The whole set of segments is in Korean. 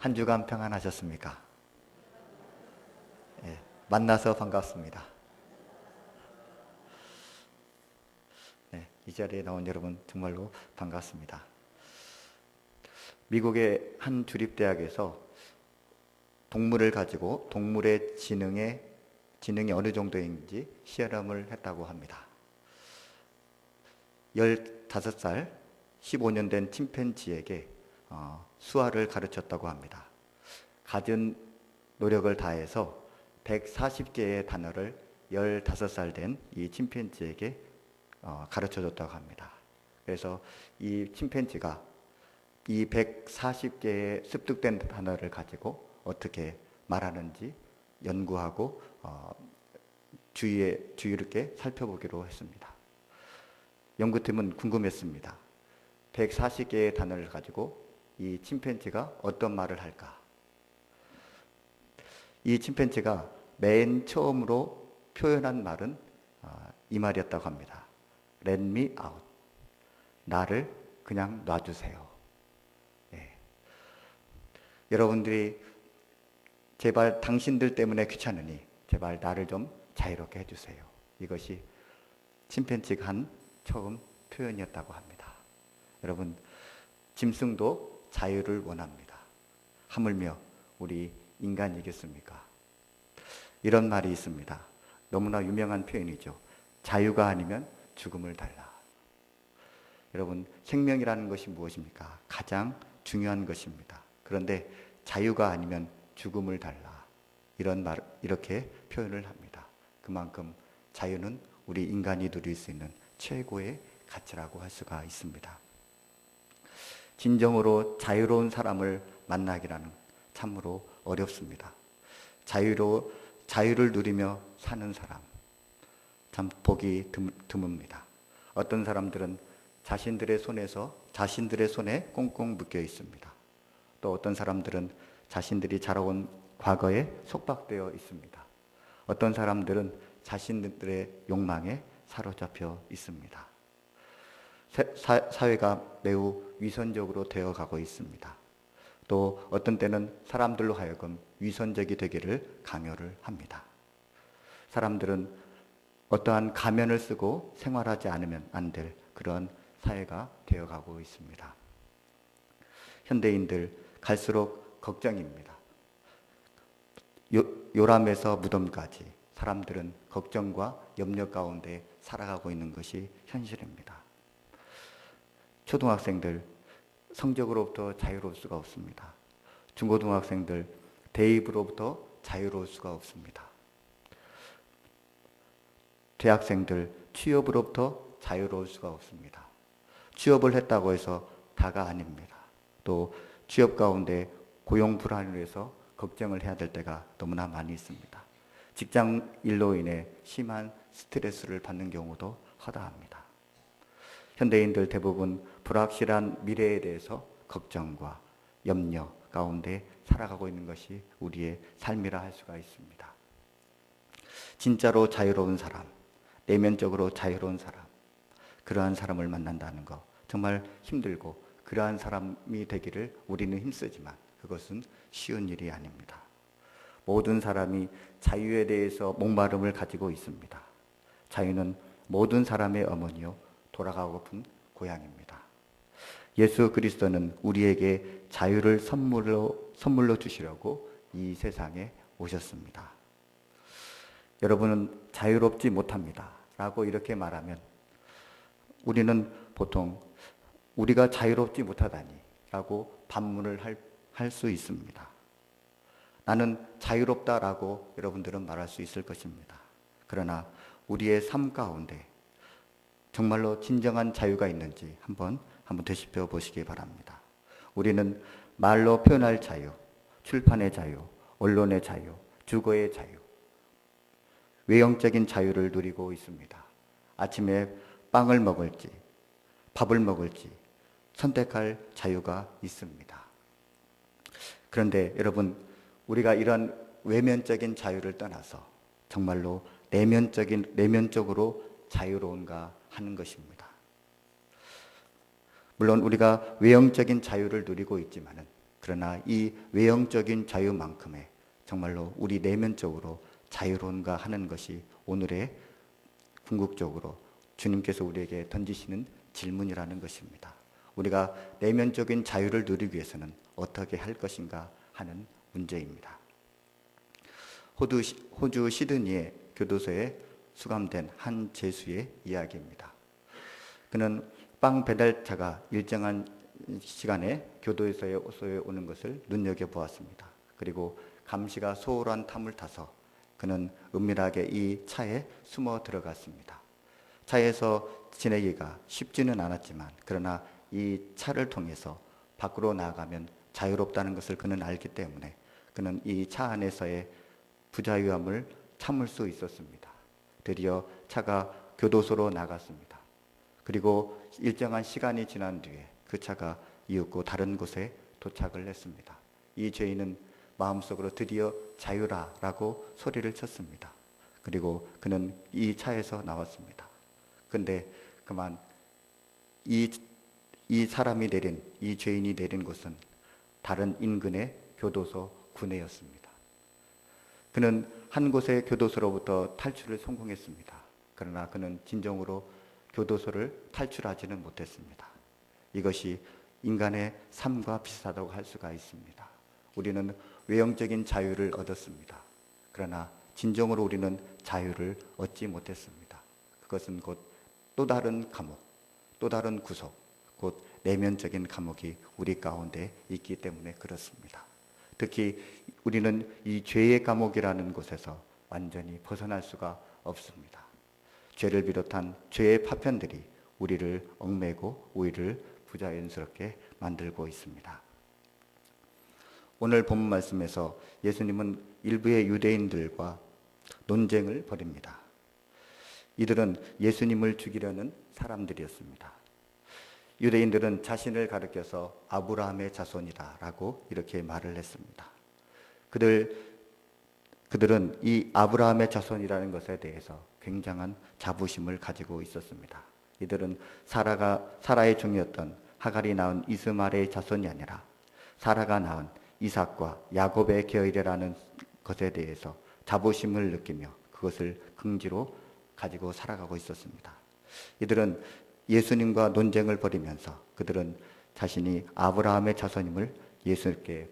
한 주간 평안하셨습니까? 예, 만나서 반갑습니다. 네, 이 자리에 나온 여러분 정말로 반갑습니다. 미국의 한 주립대학에서 동물을 가지고 동물의 지능이 어느 정도인지 실험을 했다고 합니다. 15살, 15년 된 침팬지에게 수화를 가르쳤다고 합니다. 갖은 노력을 다해서 140개의 단어를 15살 된 이 침팬지에게 가르쳐줬다고 합니다. 그래서 이 침팬지가 이 140개의 습득된 단어를 가지고 어떻게 말하는지 연구하고 주의 깊게 살펴보기로 했습니다. 연구팀은 궁금했습니다. 140개의 단어를 가지고 이 침팬지가 어떤 말을 할까? 이 침팬지가 맨 처음으로 표현한 말은 이 말이었다고 합니다. Let me out. 나를 그냥 놔주세요. 예. 여러분들이 제발 당신들 때문에 귀찮으니 제발 나를 좀 자유롭게 해주세요. 이것이 침팬지가 한 처음 표현이었다고 합니다. 여러분, 짐승도 자유를 원합니다. 하물며 우리 인간이겠습니까? 이런 말이 있습니다. 너무나 유명한 표현이죠. 자유가 아니면 죽음을 달라. 여러분, 생명이라는 것이 무엇입니까? 가장 중요한 것입니다. 그런데 자유가 아니면 죽음을 달라. 이렇게 표현을 합니다. 그만큼 자유는 우리 인간이 누릴 수 있는 최고의 가치라고 할 수가 있습니다. 진정으로 자유로운 사람을 만나기라는 참으로 어렵습니다. 자유를 누리며 사는 사람, 참 보기 드뭅니다. 어떤 사람들은 자신들의 손에 꽁꽁 묶여 있습니다. 또 어떤 사람들은 자신들이 자라온 과거에 속박되어 있습니다. 어떤 사람들은 자신들의 욕망에 사로잡혀 있습니다. 사회가 매우 위선적으로 되어가고 있습니다. 또 어떤 때는 사람들로 하여금 위선적이 되기를 강요를 합니다. 사람들은 어떠한 가면을 쓰고 생활하지 않으면 안 될 그런 사회가 되어가고 있습니다. 현대인들 갈수록 걱정입니다. 요람에서 무덤까지 사람들은 걱정과 염려 가운데 살아가고 있는 것이 현실입니다. 초등학생들 성적으로부터 자유로울 수가 없습니다. 중고등학생들 대입으로부터 자유로울 수가 없습니다. 대학생들 취업으로부터 자유로울 수가 없습니다. 취업을 했다고 해서 다가 아닙니다. 또 취업 가운데 고용 불안으로 해서 걱정을 해야 될 때가 너무나 많이 있습니다. 직장 일로 인해 심한 스트레스를 받는 경우도 허다합니다. 현대인들 대부분 불확실한 미래에 대해서 걱정과 염려 가운데 살아가고 있는 것이 우리의 삶이라 할 수가 있습니다. 진짜로 자유로운 사람, 내면적으로 자유로운 사람, 그러한 사람을 만난다는 것 정말 힘들고 그러한 사람이 되기를 우리는 힘쓰지만 그것은 쉬운 일이 아닙니다. 모든 사람이 자유에 대해서 목마름을 가지고 있습니다. 자유는 모든 사람의 어머니요 돌아가고픈 고향입니다. 예수 그리스도는 우리에게 자유를 선물로 주시려고 이 세상에 오셨습니다. 여러분은 자유롭지 못합니다 라고 이렇게 말하면 우리는 보통 우리가 자유롭지 못하다니 라고 반문을 할 수 있습니다. 나는 자유롭다라고 여러분들은 말할 수 있을 것입니다. 그러나 우리의 삶 가운데 정말로 진정한 자유가 있는지 한번 되짚어 보시기 바랍니다. 우리는 말로 표현할 자유, 출판의 자유, 언론의 자유, 주거의 자유, 외형적인 자유를 누리고 있습니다. 아침에 빵을 먹을지 밥을 먹을지 선택할 자유가 있습니다. 그런데 여러분, 우리가 이런 외면적인 자유를 떠나서 정말로 내면적으로 자유로운가 하는 것입니다. 물론 우리가 외형적인 자유를 누리고 있지만은 그러나 이 외형적인 자유만큼의 정말로 우리 내면적으로 자유로운가 하는 것이 오늘의 궁극적으로 주님께서 우리에게 던지시는 질문이라는 것입니다. 우리가 내면적인 자유를 누리기 위해서는 어떻게 할 것인가 하는 문제입니다. 호주 시드니의 교도소에 수감된 한 죄수의 이야기입니다. 그는 빵 배달차가 일정한 시간에 교도소에 오는 것을 눈여겨보았습니다. 그리고 감시가 소홀한 탐을 타서 그는 은밀하게 이 차에 숨어 들어갔습니다. 차에서 지내기가 쉽지는 않았지만 그러나 이 차를 통해서 밖으로 나아가면 자유롭다는 것을 그는 알기 때문에 그는 이 차 안에서의 부자유함을 참을 수 있었습니다. 드디어 차가 교도소로 나갔습니다. 그리고 일정한 시간이 지난 뒤에 그 차가 이윽고 다른 곳에 도착을 했습니다. 이 죄인은 마음속으로 드디어 자유라라고 소리를 쳤습니다. 그리고 그는 이 차에서 나왔습니다. 근데 그만 이 사람이 내린, 이 죄인이 내린 곳은 다른 인근의 교도소 군에였습니다. 그는 한 곳의 교도소로부터 탈출을 성공했습니다. 그러나 그는 진정으로 교도소를 탈출하지는 못했습니다. 이것이 인간의 삶과 비슷하다고 할 수가 있습니다. 우리는 외형적인 자유를 얻었습니다. 그러나 진정으로 우리는 자유를 얻지 못했습니다. 그것은 곧 또 다른 감옥, 또 다른 구속, 곧 내면적인 감옥이 우리 가운데 있기 때문에 그렇습니다. 특히 우리는 이 죄의 감옥이라는 곳에서 완전히 벗어날 수가 없습니다. 죄를 비롯한 죄의 파편들이 우리를 얽매고 우리를 부자연스럽게 만들고 있습니다. 오늘 본문 말씀에서 예수님은 일부의 유대인들과 논쟁을 벌입니다. 이들은 예수님을 죽이려는 사람들이었습니다. 유대인들은 자신을 가리켜서 아브라함의 자손이다라고 이렇게 말을 했습니다. 그들은 이 아브라함의 자손이라는 것에 대해서 굉장한 자부심을 가지고 있었습니다. 이들은 사라의 종이었던 하갈이 낳은 이스마엘의 자손이 아니라 사라가 낳은 이삭과 야곱의 계열이라는 것에 대해서 자부심을 느끼며 그것을 긍지로 가지고 살아가고 있었습니다. 이들은 예수님과 논쟁을 벌이면서 그들은 자신이 아브라함의 자손임을 예수님께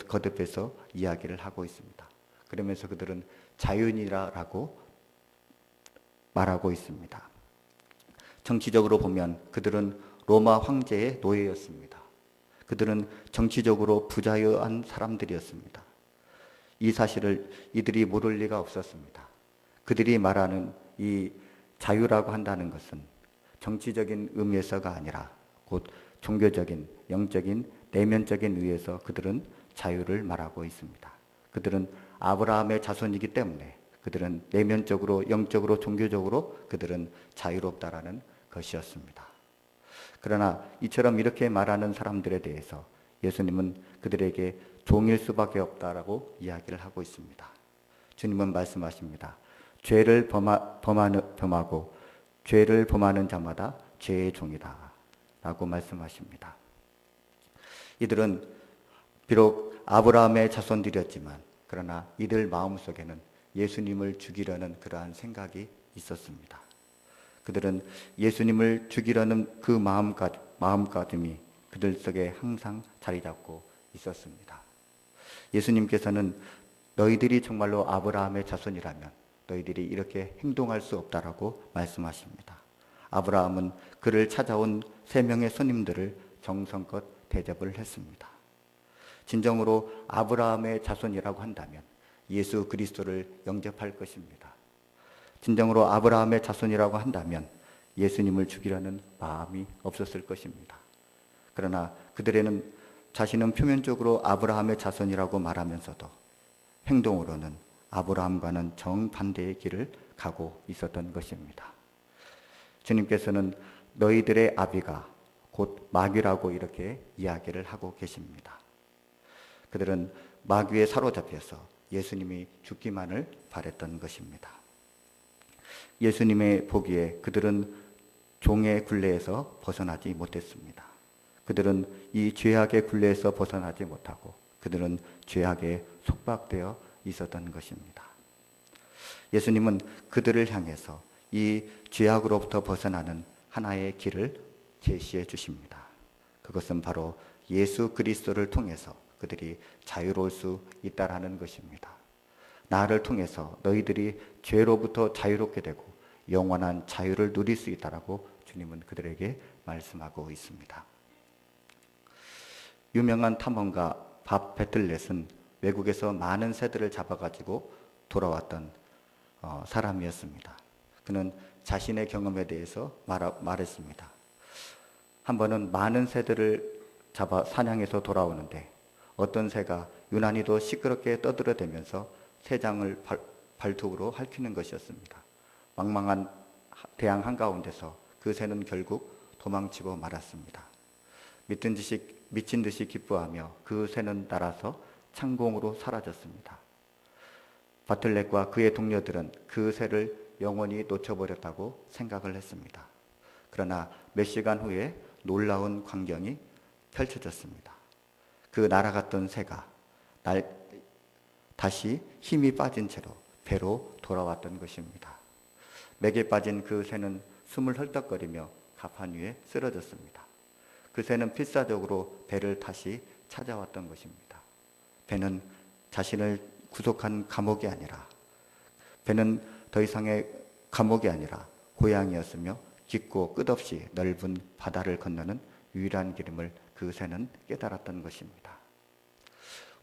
거듭해서 이야기를 하고 있습니다. 그러면서 그들은 자유인이라고 말하고 있습니다. 정치적으로 보면 그들은 로마 황제의 노예였습니다. 그들은 정치적으로 부자유한 사람들이었습니다. 이 사실을 이들이 모를 리가 없었습니다. 그들이 말하는 이 자유라고 한다는 것은 정치적인 의미에서가 아니라 곧 종교적인, 영적인, 내면적인 의미에서 그들은 자유를 말하고 있습니다. 그들은 아브라함의 자손이기 때문에 그들은 내면적으로, 영적으로, 종교적으로 그들은 자유롭다라는 것이었습니다. 그러나 이처럼 이렇게 말하는 사람들에 대해서 예수님은 그들에게 종일 수밖에 없다라고 이야기를 하고 있습니다. 주님은 말씀하십니다. 죄를 범하고 죄를 범하는 자마다 죄의 종이다 라고 말씀하십니다. 이들은 비록 아브라함의 자손들이었지만 그러나 이들 마음속에는 예수님을 죽이려는 그러한 생각이 있었습니다. 그들은 예수님을 죽이려는 그 마음가짐이 그들 속에 항상 자리 잡고 있었습니다. 예수님께서는 너희들이 정말로 아브라함의 자손이라면 너희들이 이렇게 행동할 수 없다라고 말씀하십니다. 아브라함은 그를 찾아온 3명의 손님들을 정성껏 대접을 했습니다. 진정으로 아브라함의 자손이라고 한다면 예수 그리스도를 영접할 것입니다. 진정으로 아브라함의 자손이라고 한다면 예수님을 죽이려는 마음이 없었을 것입니다. 그러나 그들에는 자신은 표면적으로 아브라함의 자손이라고 말하면서도 행동으로는 아브라함과는 정반대의 길을 가고 있었던 것입니다. 주님께서는 너희들의 아비가 곧 마귀라고 이렇게 이야기를 하고 계십니다. 그들은 마귀에 사로잡혀서 예수님이 죽기만을 바랬던 것입니다. 예수님의 보기에 그들은 종의 굴레에서 벗어나지 못했습니다. 그들은 이 죄악의 굴레에서 벗어나지 못하고 그들은 죄악에 속박되어 있었던 것입니다. 예수님은 그들을 향해서 이 죄악으로부터 벗어나는 하나의 길을 제시해 주십니다. 그것은 바로 예수 그리스도를 통해서 그들이 자유로울 수 있다라는 것입니다. 나를 통해서 너희들이 죄로부터 자유롭게 되고 영원한 자유를 누릴 수 있다라고 주님은 그들에게 말씀하고 있습니다. 유명한 탐험가 밥 배틀넷은 외국에서 많은 새들을 잡아가지고 돌아왔던 사람이었습니다. 그는 자신의 경험에 대해서 말했습니다. 한 번은 많은 새들을 잡아 사냥해서 돌아오는데 어떤 새가 유난히도 시끄럽게 떠들어대면서 새장을 발톱으로 핥히는 것이었습니다. 망망한 대양 한가운데서 그 새는 결국 도망치고 말았습니다. 미친 듯이 기뻐하며 그 새는 날아서 창공으로 사라졌습니다. 바틀렛과 그의 동료들은 그 새를 영원히 놓쳐버렸다고 생각을 했습니다. 그러나 몇 시간 후에 놀라운 광경이 펼쳐졌습니다. 그 날아갔던 새가 다시 힘이 빠진 채로 배로 돌아왔던 것입니다. 맥에 빠진 그 새는 숨을 헐떡거리며 갑판 위에 쓰러졌습니다. 그 새는 필사적으로 배를 다시 찾아왔던 것입니다. 배는 자신을 구속한 감옥이 아니라, 배는 더 이상의 감옥이 아니라 고향이었으며 깊고 끝없이 넓은 바다를 건너는 유일한 길임을 그 새는 깨달았던 것입니다.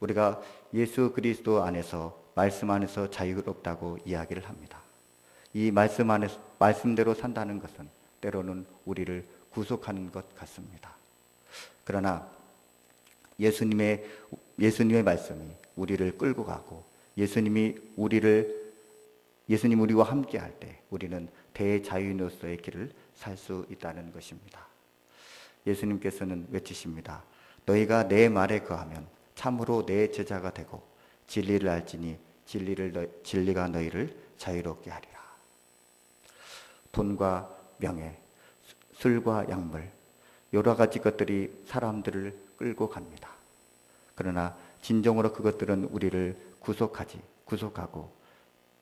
우리가 예수 그리스도 안에서, 말씀 안에서 자유롭다고 이야기를 합니다. 이 말씀대로 산다는 것은 때로는 우리를 구속하는 것 같습니다. 그러나 예수님의 말씀이 우리를 끌고 가고 예수님 우리와 함께 할 때 우리는 대자유인으로서의 길을 살 수 있다는 것입니다. 예수님께서는 외치십니다. 너희가 내 말에 거하면 참으로 내 제자가 되고 진리를 알지니 진리가 너희를 자유롭게 하리라. 돈과 명예, 술과 약물, 여러 가지 것들이 사람들을 끌고 갑니다. 그러나 진정으로 그것들은 우리를 구속하고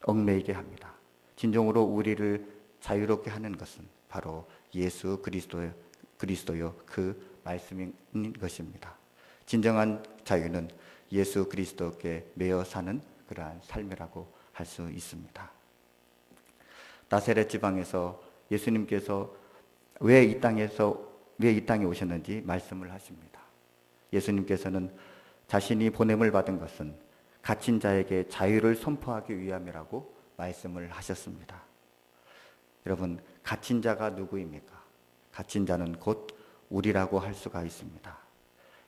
얽매이게 합니다. 진정으로 우리를 자유롭게 하는 것은 바로 예수 그리스도요 그 말씀인 것입니다. 진정한 자유는 예수 그리스도께 매여 사는 그러한 삶이라고 할 수 있습니다. 나사렛 지방에서 예수님께서 왜 이 땅에 오셨는지 말씀을 하십니다. 예수님께서는 자신이 보냄을 받은 것은 갇힌 자에게 자유를 선포하기 위함이라고 말씀을 하셨습니다. 여러분, 갇힌 자가 누구입니까? 갇힌 자는 곧 우리라고 할 수가 있습니다.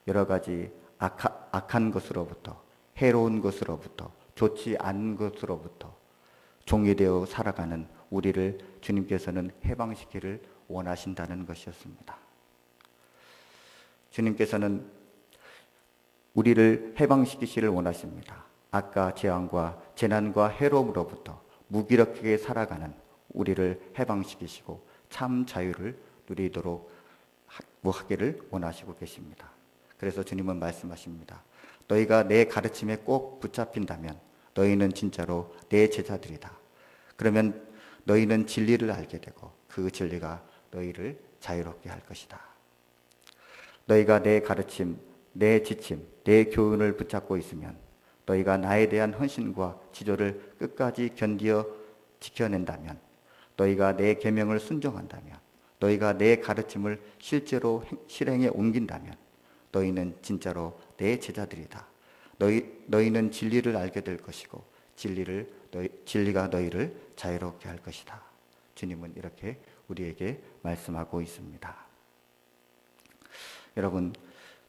여러 가지 악한 것으로부터, 해로운 것으로부터, 좋지 않은 것으로부터 종이되어 살아가는 우리를 주님께서는 해방시키기를 원하신다는 것이었습니다. 주님께서는 우리를 해방시키기를 원하십니다. 악과 재난과 해로움으로부터 무기력하게 살아가는 우리를 해방시키시고 참 자유를 누리도록 하기를 원하시고 계십니다. 그래서 주님은 말씀하십니다. 너희가 내 가르침에 꼭 붙잡힌다면 너희는 진짜로 내 제자들이다. 그러면 너희는 진리를 알게 되고 그 진리가 너희를 자유롭게 할 것이다. 너희가 내 가르침, 내 지침, 내 교훈을 붙잡고 있으면 너희가 나에 대한 헌신과 지조를 끝까지 견디어 지켜낸다면 너희가 내 계명을 순종한다면 너희가 내 가르침을 실제로 실행에 옮긴다면 너희는 진짜로 내 제자들이다. 너희는 진리를 알게 될 것이고 진리가 너희를 자유롭게 할 것이다. 주님은 이렇게 우리에게 말씀하고 있습니다. 여러분,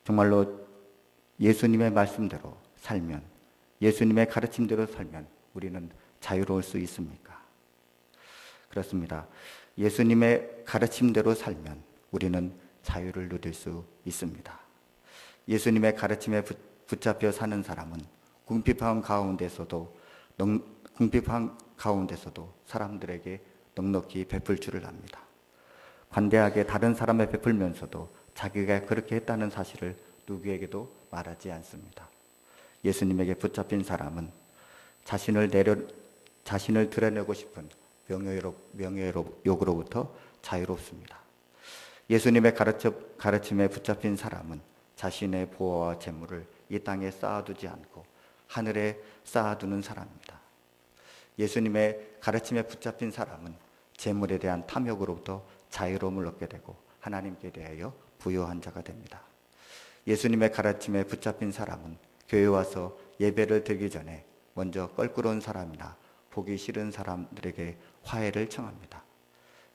정말로 예수님의 말씀대로 살면, 예수님의 가르침대로 살면 우리는 자유로울 수 있습니까? 그렇습니다. 예수님의 가르침대로 살면 우리는 자유를 누릴 수 있습니다. 예수님의 가르침에 붙잡혀 사는 사람은 궁핍한 가운데서도 사람들에게 넉넉히 베풀 줄을 압니다. 관대하게 다른 사람에 베풀면서도 자기가 그렇게 했다는 사실을 누구에게도 말하지 않습니다. 예수님에게 붙잡힌 사람은 자신을 드러내고 싶은 명예욕으로부터 자유롭습니다. 예수님의 가르침에 붙잡힌 사람은 자신의 보화와 재물을 이 땅에 쌓아두지 않고 하늘에 쌓아두는 사람입니다. 예수님의 가르침에 붙잡힌 사람은 재물에 대한 탐욕으로부터 자유로움을 얻게 되고 하나님께 대하여 부요한 자가 됩니다. 예수님의 가르침에 붙잡힌 사람은 교회 와서 예배를 드리기 전에 먼저 껄끄러운 사람이나 보기 싫은 사람들에게 화해를 청합니다.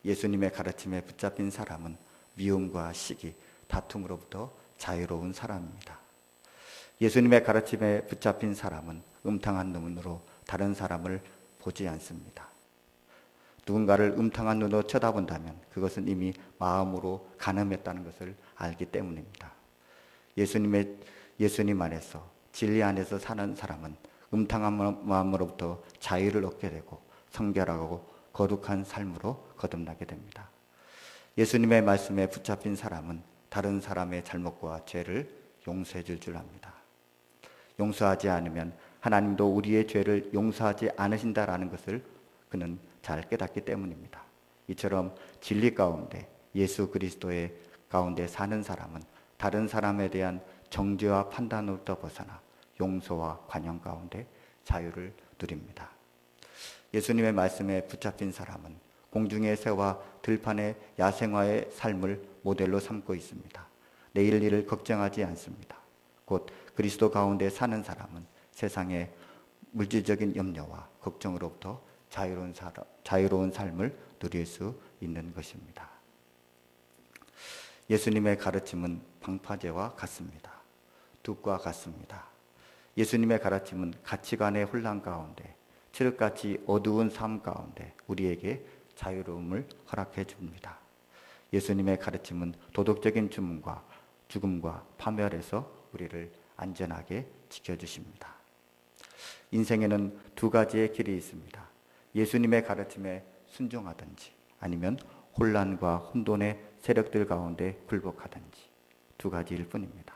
예수님의 가르침에 붙잡힌 사람은 미움과 시기, 다툼으로부터 자유로운 사람입니다. 예수님의 가르침에 붙잡힌 사람은 음탕한 눈으로 다른 사람을 보지 않습니다. 누군가를 음탕한 눈으로 쳐다본다면 그것은 이미 마음으로 간음했다는 것을 알기 때문입니다. 예수님 안에서 진리 안에서 사는 사람은 음탕한 마음으로부터 자유를 얻게 되고 성결하고 거룩한 삶으로 거듭나게 됩니다. 예수님의 말씀에 붙잡힌 사람은 다른 사람의 잘못과 죄를 용서해 줄 압니다. 용서하지 않으면 하나님도 우리의 죄를 용서하지 않으신다라는 것을 그는 잘 깨닫기 때문입니다. 이처럼 진리 가운데 예수 그리스도의 가운데 사는 사람은 다른 사람에 대한 정죄와 판단으로부터 벗어나 용서와 관용 가운데 자유를 누립니다. 예수님의 말씀에 붙잡힌 사람은 공중의 새와 들판의 야생화의 삶을 모델로 삼고 있습니다. 내일 일을 걱정하지 않습니다. 곧 그리스도 가운데 사는 사람은 세상의 물질적인 염려와 걱정으로부터 자유로운 삶을 누릴 수 있는 것입니다. 예수님의 가르침은 방파제와 같습니다. 둑과 같습니다. 예수님의 가르침은 가치관의 혼란 가운데 칠흑같이 어두운 삶 가운데 우리에게 자유로움을 허락해 줍니다. 예수님의 가르침은 도덕적인 죽음과 파멸에서 우리를 안전하게 지켜주십니다. 인생에는 두 가지의 길이 있습니다. 예수님의 가르침에 순종하든지 아니면 혼란과 혼돈의 세력들 가운데 굴복하든지 두 가지일 뿐입니다.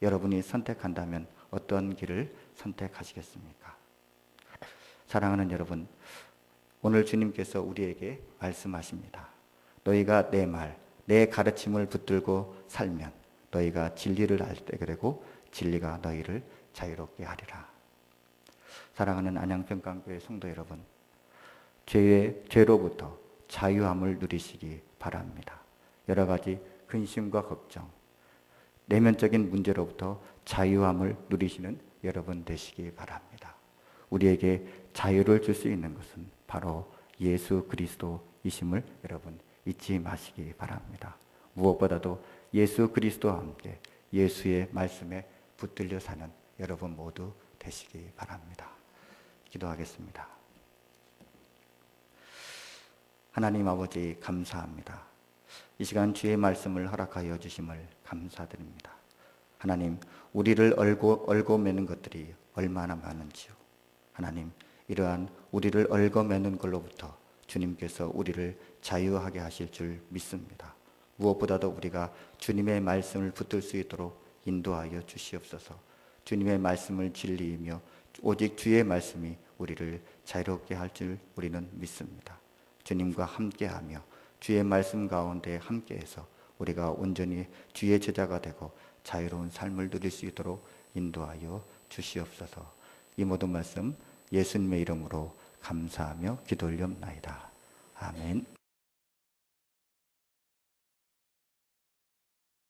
여러분이 선택한다면 어떤 길을 선택하시겠습니까? 사랑하는 여러분, 오늘 주님께서 우리에게 말씀하십니다. 너희가 내 가르침을 붙들고 살면 너희가 진리를 알게 되고 진리가 너희를 자유롭게 하리라. 사랑하는 안양평강교회 성도 여러분, 죄로부터 자유함을 누리시기 바랍니다. 여러 가지 근심과 걱정, 내면적인 문제로부터 자유함을 누리시는 여러분 되시기 바랍니다. 우리에게 자유를 줄 수 있는 것은 바로 예수 그리스도이심을 여러분 잊지 마시기 바랍니다. 무엇보다도 예수 그리스도와 함께 예수의 말씀에 붙들려 사는 여러분 모두 되시기 바랍니다. 기도하겠습니다. 하나님 아버지 감사합니다. 이 시간 주의 말씀을 허락하여 주심을 감사드립니다. 하나님, 우리를 얽어 매는 것들이 얼마나 많은지요. 하나님, 이러한 우리를 얽어 매는 걸로부터 주님께서 우리를 자유하게 하실 줄 믿습니다. 무엇보다도 우리가 주님의 말씀을 붙들 수 있도록 인도하여 주시옵소서. 주님의 말씀을 진리이며 오직 주의 말씀이 우리를 자유롭게 할 줄 우리는 믿습니다. 주님과 함께하며 주의 말씀 가운데 함께해서 우리가 온전히 주의 제자가 되고 자유로운 삶을 누릴 수 있도록 인도하여 주시옵소서. 이 모든 말씀 예수님의 이름으로 감사하며 기도 올리옵나이다. 아멘.